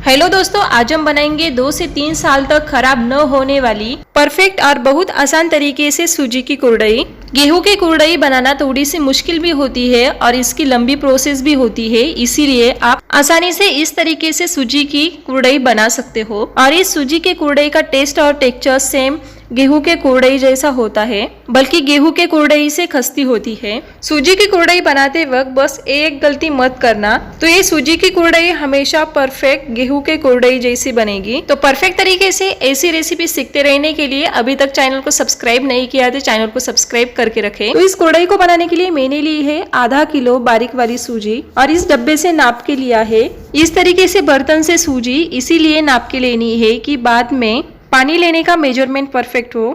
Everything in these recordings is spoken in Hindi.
हेलो दोस्तों, आज हम बनाएंगे 2 से 3 साल तक खराब न होने वाली परफेक्ट और बहुत आसान तरीके से सूजी की कुरडई। गेहूं की कुरडई बनाना थोड़ी सी मुश्किल भी होती है और इसकी लंबी प्रोसेस भी होती है, इसीलिए आप आसानी से इस तरीके से सूजी की कुरडई बना सकते हो। और इस सूजी के कुरडई का टेस्ट और टेक्सचर सेम गेहूं के कुरडई जैसा होता है, बल्कि गेहूं के कुरडई से खस्ती होती है। सूजी की कुरडई बनाते वक्त बस एक गलती मत करना, तो ये सूजी की कुरडई हमेशा परफेक्ट गेहूं के कुरडई जैसी बनेगी। तो परफेक्ट तरीके से ऐसी रेसिपी सीखते रहने के लिए अभी तक चैनल को सब्सक्राइब नहीं किया तो चैनल को सब्सक्राइब करके रखें। तो इस कुरडई को बनाने के लिए मैंने ली है आधा किलो बारीक वाली सूजी और इस डब्बे से नाप के लिया है। इस तरीके से बर्तन से सूजी इसीलिए नाप के लेनी है कि बाद में पानी लेने का मेजरमेंट परफेक्ट हो।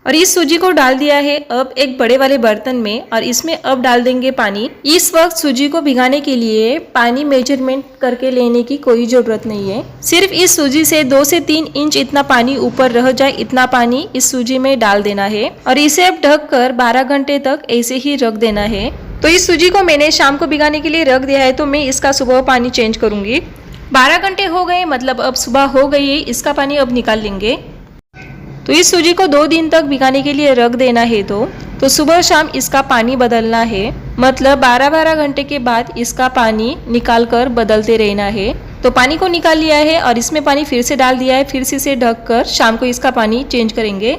और इस सूजी को डाल दिया है अब एक बड़े वाले बर्तन में और इसमें अब डाल देंगे पानी। इस वक्त सूजी को भिगाने के लिए पानी मेजरमेंट करके लेने की कोई जरूरत नहीं है। सिर्फ इस सूजी से 2 से 3 इंच इतना पानी ऊपर रह जाए इतना पानी इस सूजी में डाल देना है और इसे अब ढक कर 12 घंटे तक ऐसे ही रख देना है। तो इस सूजी को मैंने शाम को भिगाने के लिए रख दिया है, तो मैं इसका सुबह पानी चेंज करूंगी। 12 घंटे हो गए, मतलब अब सुबह हो गई है, इसका पानी अब निकाल लेंगे। तो इस सूजी को 2 दिन तक भिगाने के लिए रख देना है। तो सुबह शाम इसका पानी बदलना है, मतलब 12-12 घंटे के बाद इसका पानी निकाल कर बदलते रहना है। तो पानी को निकाल लिया है और इसमें पानी फिर से डाल दिया है, फिर से इसे ढक कर शाम को इसका पानी चेंज करेंगे।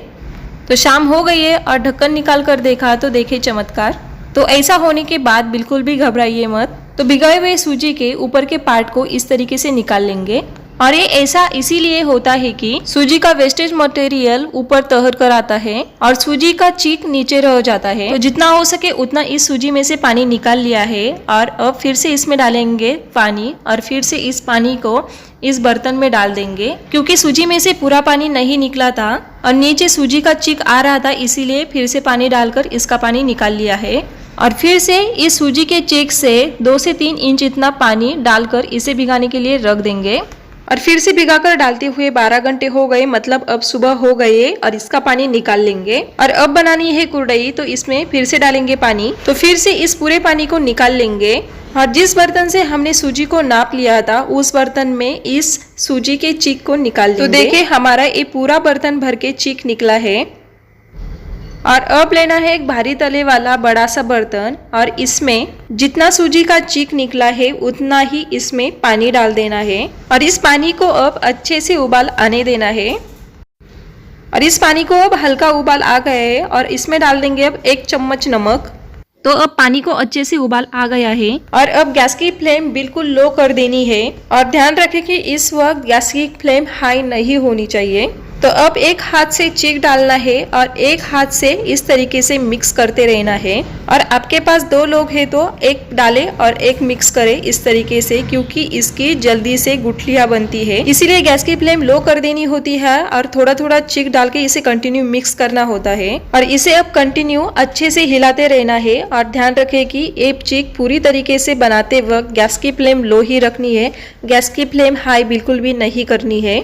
तो शाम हो गई है और ढक्कन निकाल कर देखा तो देखे चमत्कार। तो ऐसा होने के बाद बिल्कुल भी घबराइए मत। तो भिगाए हुए सूजी के ऊपर के पार्ट को इस तरीके से निकाल लेंगे और ये ऐसा इसीलिए होता है कि सूजी का वेस्टेज मटेरियल ऊपर तहर कर आता है और सूजी का चीक नीचे रह जाता है। तो जितना हो सके उतना इस सूजी में से पानी निकाल लिया है और अब फिर से इसमें डालेंगे पानी और फिर से इस पानी को इस बर्तन में डाल देंगे, क्योंकि सूजी में से पूरा पानी नहीं निकला था और नीचे सूजी का चीक आ रहा था, इसीलिए फिर से पानी डालकर इसका पानी निकाल लिया है। और फिर से इस सूजी के चीक से 2 से 3 इंच इतना पानी डालकर इसे भिगाने के लिए रख देंगे और फिर से भिगाकर डालते हुए 12 घंटे हो गए, मतलब अब सुबह हो गए और इसका पानी निकाल लेंगे। और अब बनानी है कुरडई, तो इसमें फिर से डालेंगे पानी। तो फिर से इस पूरे पानी को निकाल लेंगे और जिस बर्तन से हमने सूजी को नाप लिया था उस बर्तन में इस सूजी के चीक को निकाल लेंगे। तो देखिए हमारा ये पूरा बर्तन भर के चीक निकला है। और अब लेना है एक भारी तले वाला बड़ा सा बर्तन और इसमें जितना सूजी का चीक निकला है उतना ही इसमें पानी डाल देना है और इस पानी को अब अच्छे से उबाल आने देना है। और इस पानी को अब हल्का उबाल आ गया है और इसमें डाल देंगे अब 1 चम्मच नमक। तो अब पानी को अच्छे से उबाल आ गया है और अब गैस की फ्लेम बिल्कुल लो कर देनी है और ध्यान रखें कि इस वक्त गैस की फ्लेम हाई नहीं होनी चाहिए। तो अब एक हाथ से चीक डालना है और एक हाथ से इस तरीके से मिक्स करते रहना है। और आपके पास 2 लोग हैं तो एक डाले और एक मिक्स करे इस तरीके से, क्योंकि इसकी जल्दी से गुठलियां बनती है, इसीलिए गैस की फ्लेम लो कर देनी होती है और थोड़ा थोड़ा चीक डाल के इसे कंटिन्यू मिक्स करना होता है। और इसे अब कंटिन्यू अच्छे से हिलाते रहना है और ध्यान रखें कि ये चीक पूरी तरीके से बनाते वक्त गैस की फ्लेम लो ही रखनी है, गैस की फ्लेम हाई बिल्कुल भी नहीं करनी है।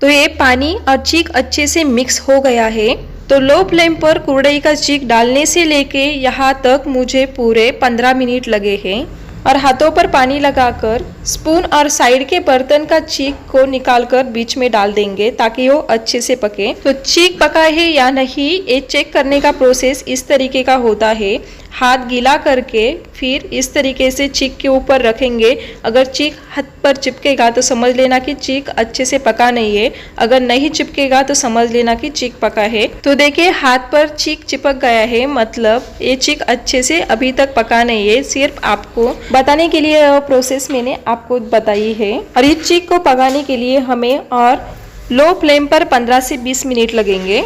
तो ये पानी और चीक अच्छे से मिक्स हो गया है। तो लो फ्लेम पर कुरडई का चीक डालने से लेके यहाँ तक मुझे पूरे 15 मिनट लगे हैं। और हाथों पर पानी लगाकर स्पून और साइड के बर्तन का चीक को निकालकर बीच में डाल देंगे ताकि वो अच्छे से पके। तो चीक पका है या नहीं ये चेक करने का प्रोसेस इस तरीके का होता है। हाथ गीला करके फिर इस तरीके से चीक के ऊपर रखेंगे। अगर चीक हाथ पर चिपकेगा तो समझ लेना कि चीक अच्छे से पका नहीं है, अगर नहीं चिपकेगा तो समझ लेना कि चीक पका है। तो देखिए हाथ पर चीक चिपक गया है, मतलब ये चीक अच्छे से अभी तक पका नहीं है। सिर्फ आपको बताने के लिए प्रोसेस मैंने आपको बताई है। और इस चीक को पकाने के लिए हमें और लो फ्लेम पर 15 से 20 मिनट लगेंगे।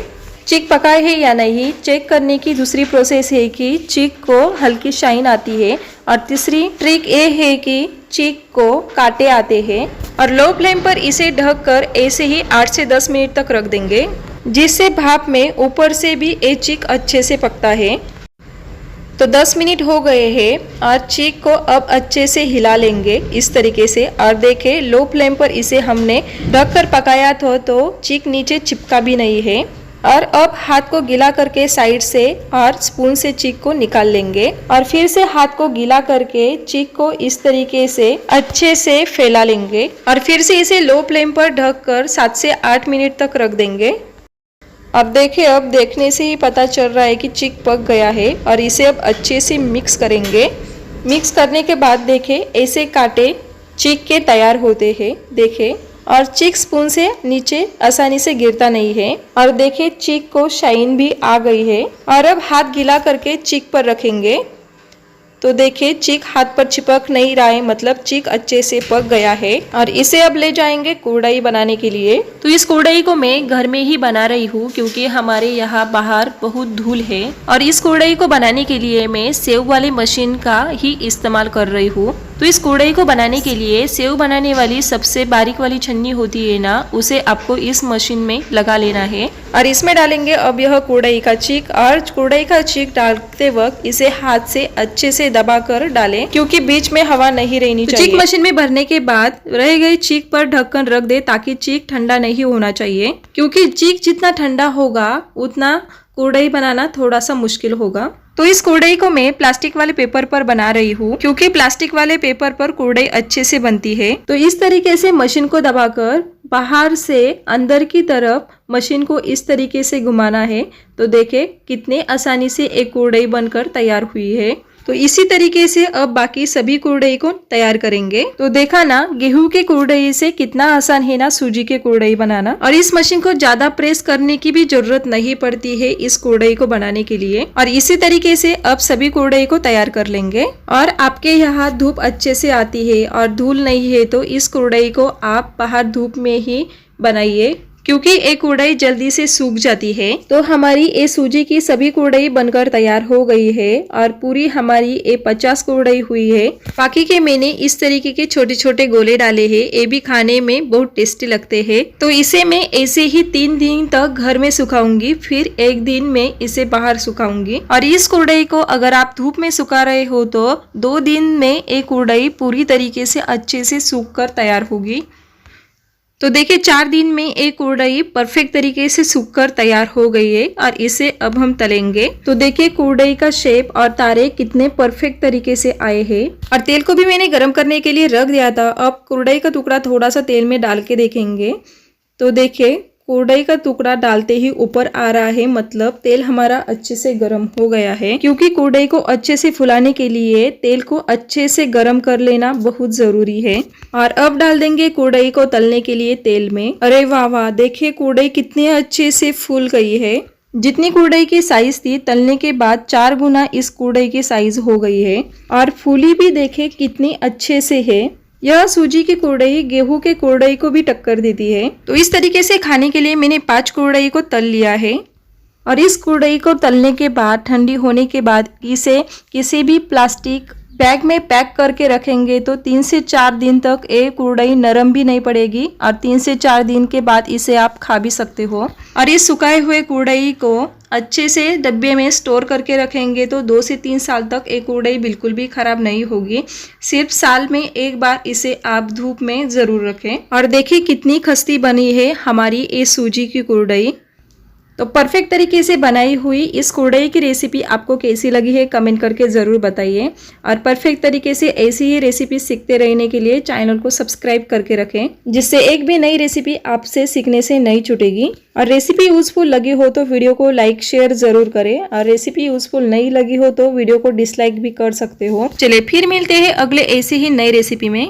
चीक पका है या नहीं चेक करने की दूसरी प्रोसेस है कि चीक को हल्की शाइन आती है और तीसरी ट्रिक ये है कि चीक को कांटे आते हैं। और लो फ्लेम पर इसे ढक कर ऐसे ही 8 से 10 मिनट तक रख देंगे, जिससे भाप में ऊपर से भी ये चीक अच्छे से पकता है। तो 10 मिनट हो गए हैं और चीक को अब अच्छे से हिला लेंगे इस तरीके से। और देखें लो फ्लेम पर इसे हमने ढक कर पकाया था तो चीक नीचे चिपका भी नहीं है। और अब हाथ को गीला करके साइड से और स्पून से चीक को निकाल लेंगे और फिर से हाथ को गीला करके चीक को इस तरीके से अच्छे से फैला लेंगे और फिर से इसे लो फ्लेम पर ढककर 7 से 8 मिनट तक रख देंगे। अब देखिए, अब देखने से ही पता चल रहा है कि चीक पक गया है और इसे अब अच्छे से मिक्स करेंगे। मिक्स करने के बाद देखें ऐसे कांटे चीक के तैयार होते हैं, देखें, और चीक स्पून से नीचे आसानी से गिरता नहीं है और देखें चीक को शाइन भी आ गई है। और अब हाथ गीला करके चीक पर रखेंगे तो देखिए चीक हाथ पर चिपक नहीं रहा है, मतलब चीक अच्छे से पक गया है। और इसे अब ले जाएंगे कुरडई बनाने के लिए। तो इस कुरडई को मैं घर में ही बना रही हूँ क्योंकि हमारे यहाँ बाहर बहुत धूल है और इस कुरडई को बनाने के लिए मैं सेव वाले मशीन का ही इस्तेमाल कर रही हूँ। तो इस कुरडई को बनाने के लिए सेव बनाने वाली सबसे बारीक वाली छन्नी होती है ना, उसे आपको इस मशीन में लगा लेना है और इसमें डालेंगे अब यह कुरडई का चीक। और कुरडई का चीक डालते वक्त इसे हाथ से अच्छे से दबाकर डालें क्योंकि बीच में हवा नहीं रहनी चाहिए। चीक मशीन में भरने के बाद रह गई चीक पर ढक्कन रख दे ताकि चीक ठंडा नहीं होना चाहिए क्योंकि चीक जितना ठंडा होगा उतना कुरडई बनाना थोड़ा सा मुश्किल होगा। तो इस कुरडई को मैं प्लास्टिक वाले पेपर पर बना रही हूँ क्योंकि प्लास्टिक वाले पेपर पर कुरडई अच्छे से बनती है। तो इस तरीके से मशीन को दबाकर बाहर से अंदर की तरफ मशीन को इस तरीके से घुमाना है। तो देखें कितने आसानी से एक कुरडई बनकर तैयार हुई है। तो इसी तरीके से अब बाकी सभी कुरडई को तैयार करेंगे। तो देखा ना, गेहूं के कुरडई से कितना आसान है ना सूजी के कुरडई बनाना। और इस मशीन को ज्यादा प्रेस करने की भी जरूरत नहीं पड़ती है इस कुरडई को बनाने के लिए। और इसी तरीके से अब सभी कुरडई को तैयार कर लेंगे। और आपके यहाँ धूप अच्छे से आती है और धूल नहीं है तो इस कुरडई को आप बाहर धूप में ही बनाइए क्योंकि एक कुरडई जल्दी से सूख जाती है। तो हमारी ये सूजी की सभी कुरडई बनकर तैयार हो गई है और पूरी हमारी ये 50 कुरडई हुई है। बाकी के मैंने इस तरीके के छोटे छोटे गोले डाले हैं, ये भी खाने में बहुत टेस्टी लगते हैं। तो इसे मैं ऐसे ही 3 दिन तक घर में सुखाऊंगी, फिर 1 दिन में इसे बाहर सुखाऊंगी। और इस कुरडई को अगर आप धूप में सुखा रहे हो तो 2 दिन में एक कुरडई पूरी तरीके से अच्छे से सूख कर तैयार होगी। तो देखिए 4 दिन में एक कुरडई परफेक्ट तरीके से सूखकर तैयार हो गई है और इसे अब हम तलेंगे। तो देखिए कुरडई का शेप और तारे कितने परफेक्ट तरीके से आए हैं। और तेल को भी मैंने गरम करने के लिए रख दिया था। अब कुरडई का टुकड़ा थोड़ा सा तेल में डाल के देखेंगे तो देखिए कुरडई का टुकड़ा डालते ही ऊपर आ रहा है, मतलब तेल हमारा अच्छे से गर्म हो गया है। क्योंकि कुरडई को अच्छे से फुलाने के लिए तेल को अच्छे से गर्म कर लेना बहुत जरूरी है। और अब डाल देंगे कुरडई को तलने के लिए तेल में। अरे वाह वाह, देखिए कुरडई कितने अच्छे से फूल गई है। जितनी कुरडई की साइज थी तलने के बाद 4 गुना इस कुरडई की साइज हो गई है। और फूली भी देखे कितनी अच्छे से है। यह सूजी की कुरडई गेहूं के कुरडई को भी टक्कर देती है। तो इस तरीके से खाने के लिए मैंने 5 कुरडई को तल लिया है। और इस कुरडई को तलने के बाद ठंडी होने के बाद इसे किसी भी प्लास्टिक बैग में पैक करके रखेंगे तो 3 से 4 दिन तक ये कुरडई नरम भी नहीं पड़ेगी और 3 से 4 दिन के बाद इसे आप खा भी सकते हो। और इस सुखाए हुए कुरडई को अच्छे से डब्बे में स्टोर करके रखेंगे तो 2 से 3 साल तक एक कुरडई बिल्कुल भी खराब नहीं होगी। सिर्फ साल में एक बार इसे आप धूप में जरूर रखें। और देखिए कितनी खस्ती बनी है हमारी ये सूजी की कुरडई। तो परफेक्ट तरीके से बनाई हुई इस कुरडई की रेसिपी आपको कैसी लगी है कमेंट करके ज़रूर बताइए। और परफेक्ट तरीके से ऐसी ही रेसिपी सीखते रहने के लिए चैनल को सब्सक्राइब करके रखें, जिससे एक भी नई रेसिपी आपसे सीखने से नहीं छूटेगी। और रेसिपी यूजफुल लगी हो तो वीडियो को लाइक शेयर ज़रूर करें और रेसिपी यूजफुल नहीं लगी हो तो वीडियो को डिसलाइक भी कर सकते हो। चलिए फिर मिलते हैं अगले ऐसी ही नई रेसिपी में।